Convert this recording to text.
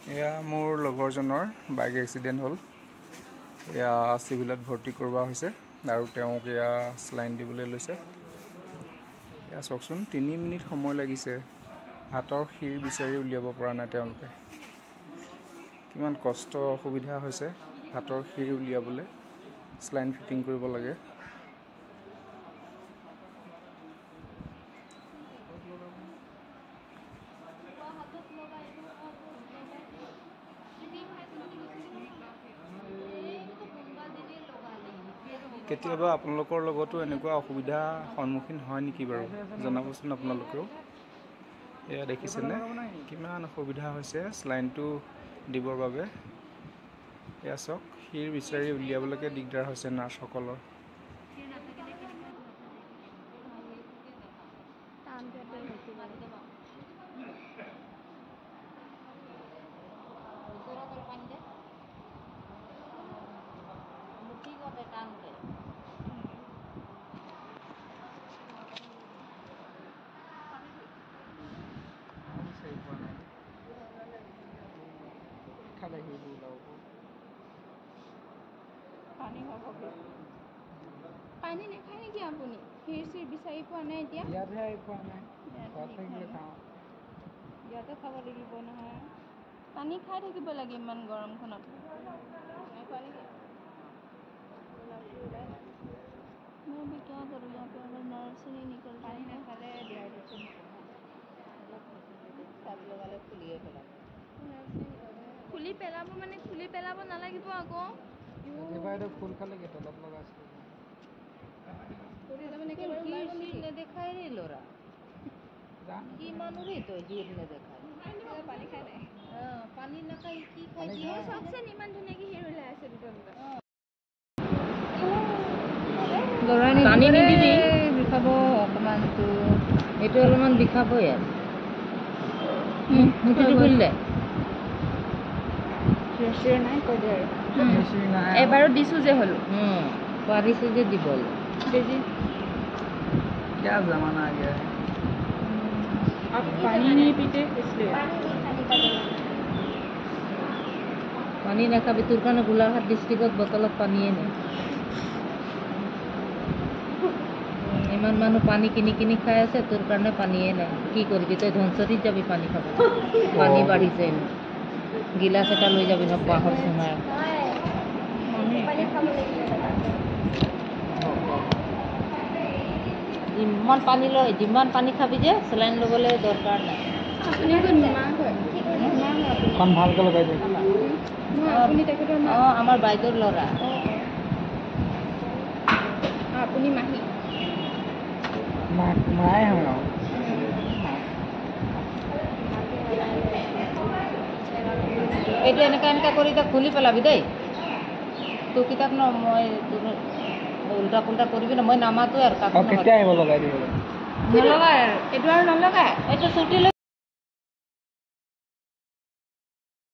এয়া মোৰ লগৰজনৰ bike accident হ'ল। এয়া চিভিলত ভৰ্তি কৰোৱা হৈছে আৰু তেওঁক এয়া স্লাইন দিবলৈ লৈছে। এয়া চাওকচোন, 3 মিনিট সময় লাগিছে। হাতৰ শিৰ বিচাৰি উলিয়াব পৰা নাই তেওঁলোকে। কিমান কষ্ট অসুবিধা হৈছে হাতৰ শিৰ উলিয়াবলৈ। স্লাইন ফিটিং কৰিব লাগে। কেতিয়াবা আপোনালোকৰ লগতো এনেকুৱা অসুবিধা সন্মুখীন হয় নেকি বাৰু? জনাবচোন আপোনালোকেও। এয়া দেখিছেনে কিমান অসুবিধা হৈছে স্লাইনটো দিবৰ বাবে। এয়া চাওক, শিৰ বিচাৰি উলিয়াবলৈকে দিগদাৰ হৈছে নাৰ্ছসকলৰ। পানী নাখায় নেকি আপুনি? শিৰ চিৰ বিচাৰি পোৱা নাই এতিয়া? ইয়াতহে আহি পোৱা নাই। ইয়াতে খাব লাগিব নহয়। পানী খাই থাকিব লাগে ইমান গৰমখনত। मैं भी क्या करूँ, यहाँ पे अगर नर्स ही नहीं निकलता है। खुली पेलाब মানে খুলি পেলাব নালাগিব আকৌ। ফুল খালে তলত লগাইছে। নেদেখাই রে লোরা কি মানুষ তো হির নেদেখায় পানি খাই নাই পানি নাখাই কি খাই দিয়ে চাওকচোন ইমান ধুনীয়াকে হিৰ ওলাই আছে দুটা পানী নিদিবি বিষাব অকণমানটো এইটো অলপমান বিষাবই আৰু মুঠিটো খুলি দে নাই কৈ দে আৰু এবাৰো দিছোঁ যে হ'ল পাৰিছে যে দিবলৈ বেজি क्या जमाना आ गया है। अब पानी नहीं पीते इसलिए পানী নাখাবি তোৰ কাৰণে গোলাঘাট ডিষ্ট্ৰিক্টত বটলত পানীয়ে নাই ইমান মানুহ পানী কিনি কিনি খাই আছে তোৰ কাৰণে পানীয়ে নাই কি কৰিবি তই ধনচৰিত যাবি পানী খাব পানী বাঢ়িছে গিলাচ এটা লৈ যাবি ন বাঁহৰ চুঙাই যিমান পানী লয় যিমান পানী খাবি যে চেলাইন ল'বলৈ দৰকাৰ নাই এখন ভালকৈ লগাই দিয়ে। অঁ আমাৰ বাইদেউৰ ল'ৰা আপুনি মাহী মায়ে হয় আৰু এইটো এনেকুৱা কৰি তাক খুলি পেলাবি দেই তোৰ কিতাপ ন মই তোৰ উল্টা পুল্টা কৰিবি ন মই নামাতো আৰু কাকো কেতিয়া আহিব লগাই দিবলৈ? নলগাই আৰু এইটো আৰু নলগাই এইটো চুটি লৈ